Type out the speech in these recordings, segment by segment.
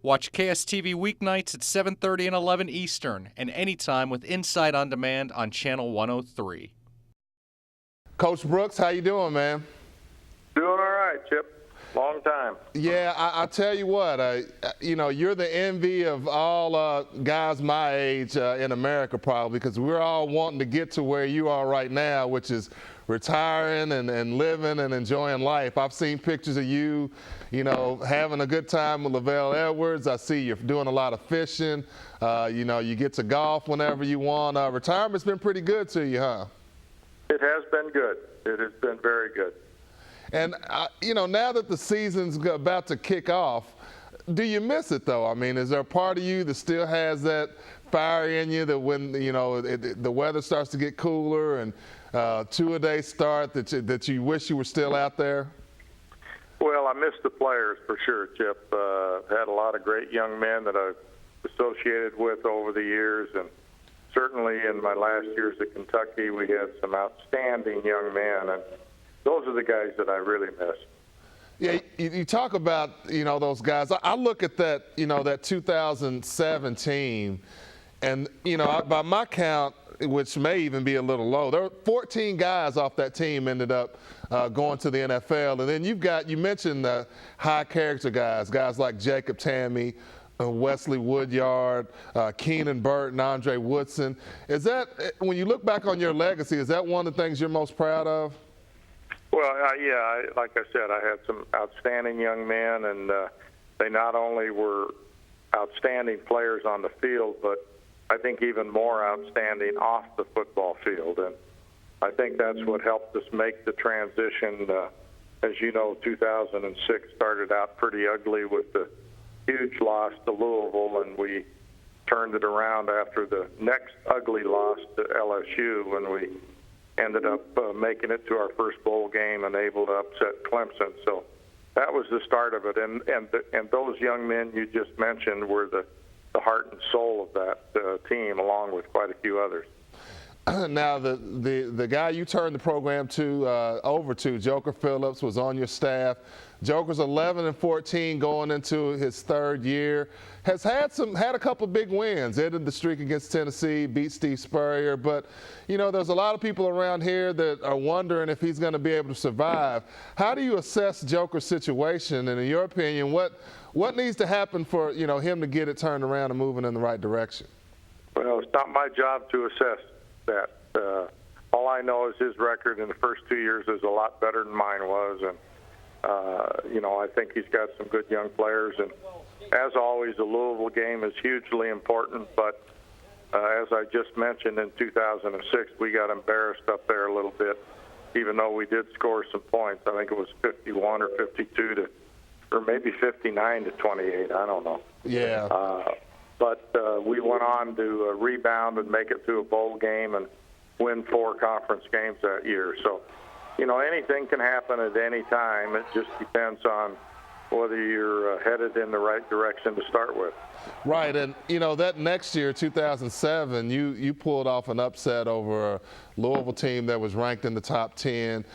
Watch KSTV weeknights at 7:30 and 11 Eastern, and anytime with Inside On Demand on Channel 103. Coach Brooks, how you doing, man? Doing all right, Chip. Long time. Yeah, I tell you what, you're the envy of all guys my age in America probably, because we're all wanting to get to where you are right now, which is retiring and living and enjoying life. I've seen pictures of you, having a good time with Lavelle Edwards. I see you're doing a lot of fishing. You get to golf whenever you want. Retirement's been pretty good to you, huh? It has been good. It has been very good. And, now that the season's about to kick off, do you miss it, though? I mean, is there a part of you that still has that fire in you that when, the weather starts to get cooler and two-a-day start that you wish you were still out there? Well, I miss the players for sure, Chip. Had a lot of great young men that I've associated with over the years, and certainly in my last years at Kentucky, we had some outstanding young men, and those are the guys that I really miss. Yeah, you talk about, those guys. I look at that, that 2007 team, and, by my count, which may even be a little low, there were 14 guys off that team ended up going to the NFL. And then you mentioned the high character guys like Jacob Tamme, Wesley Woodyard, Keenan Burton, Andre Woodson. Is that, when you look back on your legacy, is that one of the things you're most proud of? Well, like I said, I had some outstanding young men, and they not only were outstanding players on the field, but I think even more outstanding off the football field. And I think that's what helped us make the transition. As you know, 2006 started out pretty ugly with the huge loss to Louisville, and we turned it around after the next ugly loss to LSU when we ended up making it to our first bowl game and able to upset Clemson. So that was the start of it. And those young men you just mentioned were the heart and soul of that team, along with quite a few others. Now, the guy you turned the program over to, Joker Phillips, was on your staff. Joker's 11-14 going into his third year. Has had a couple of big wins. Ended the streak against Tennessee, beat Steve Spurrier. But, there's a lot of people around here that are wondering if he's going to be able to survive. How do you assess Joker's situation? And in your opinion, what needs to happen for, him to get it turned around and moving in the right direction? Well, it's not my job to assess that. All I know is his record in the first 2 years is a lot better than mine was, and I think he's got some good young players. And as always, the Louisville game is hugely important. But as I just mentioned, in 2006, we got embarrassed up there a little bit, even though we did score some points. I think it was 51 or 52 or maybe 59 to 28. I don't know. Yeah. But we went on to rebound and make it to a bowl game and win 4 conference games that year. So, anything can happen at any time. It just depends on whether you're headed in the right direction to start with. Right, and that next year, 2007, you pulled off an upset over a Louisville team that was ranked in the top 10.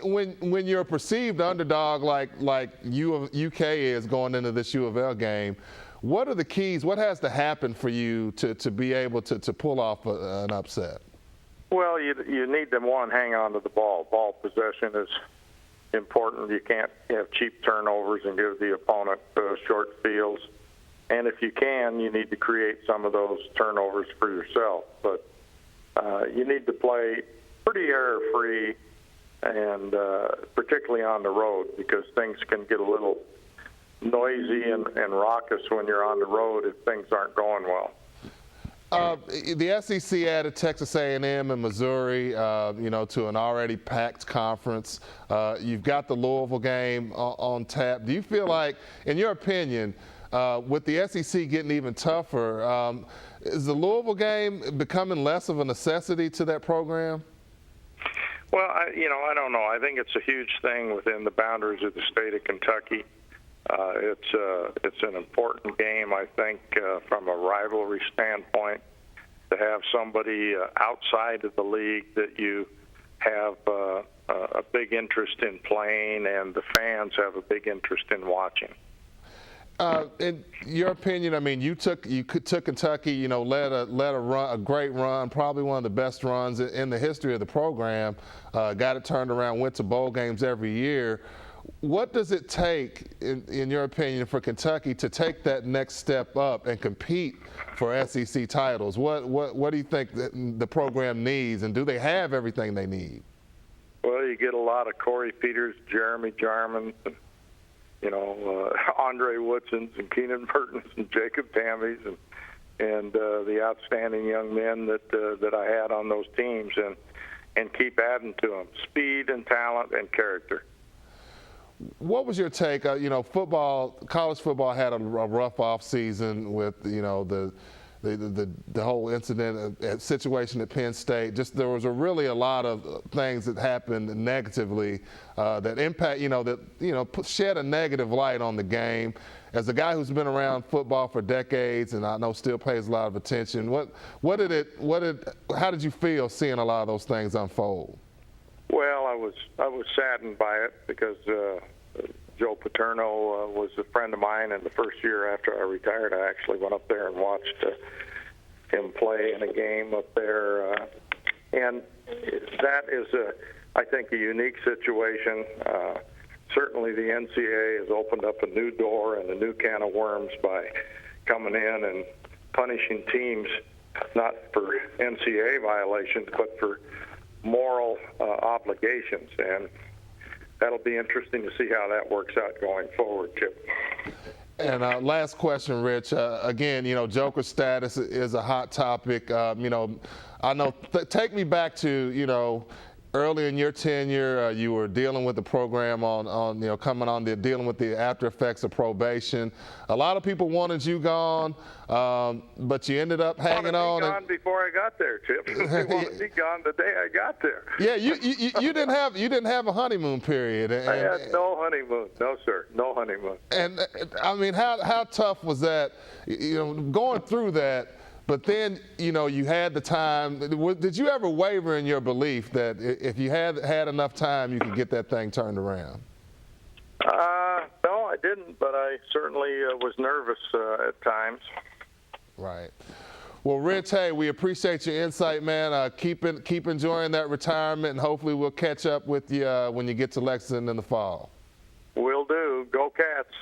When you're a perceived underdog like UK is going into this U of L game, what are the keys? What has to happen for you to be able to pull off an upset? Well, you need to, hang on to the ball. Ball possession is important. You can't have cheap turnovers and give the opponent short fields. And if you can, you need to create some of those turnovers for yourself. But you need to play pretty error-free, and particularly on the road, because things can get a little noisy and raucous when you're on the road if things aren't going well. The SEC added Texas A&M and Missouri, to an already packed conference. You've got the Louisville game on tap. Do you feel like, in your opinion, with the SEC getting even tougher, is the Louisville game becoming less of a necessity to that program? Well, I don't know. I think it's a huge thing within the boundaries of the state of Kentucky. It's an important game, I think, from a rivalry standpoint, to have somebody outside of the league that you have a big interest in playing and the fans have a big interest in watching. In your opinion, I mean, you took Kentucky, you know, led a great run, probably one of the best runs in the history of the program. Got it turned around, went to bowl games every year. What does it take, in your opinion, for Kentucky to take that next step up and compete for SEC titles? What do you think the program needs, and do they have everything they need? Well, you get a lot of Corey Peters, Jeremy Jarmans, and, you know, Andre Woodsons and Keenan Burtons and Jacob Tammys and the outstanding young men that I had on those teams, and keep adding to them, speed and talent and character. What was your take? You know, college football had a rough off season with, you know, the whole incident, situation at Penn State. Just there was really a lot of things that happened negatively that impact, shed a negative light on the game. As a guy who's been around football for decades, and I know still pays a lot of attention, how did you feel seeing a lot of those things unfold? Well, I was saddened by it because Joe Paterno was a friend of mine, and the first year after I retired, I actually went up there and watched him play in a game up there, and that is, I think, a unique situation. Certainly the NCAA has opened up a new door and a new can of worms by coming in and punishing teams, not for NCAA violations, but for moral obligations, and that'll be interesting to see how that works out going forward, Chip. And last question, Rich. Again, you know, Joker status is a hot topic. I know. Take me back to, you know, early in your tenure, you were dealing with the program dealing with the after effects of probation. A lot of people wanted you gone, but you ended up hanging on. Gone before I got there, Chip. They wanted me gone the day I got there. Yeah, you didn't have a honeymoon period. I had no honeymoon. No, sir, no honeymoon. And I mean, how tough was that? You know, going through that. But then, you know, you had the time. Did you ever waver in your belief that if you had enough time, you could get that thing turned around? No, I didn't, but I certainly was nervous at times. Right. Well, Rich, hey, we appreciate your insight, man. Keep enjoying that retirement, and hopefully we'll catch up with you when you get to Lexington in the fall. Will do. Go Cats.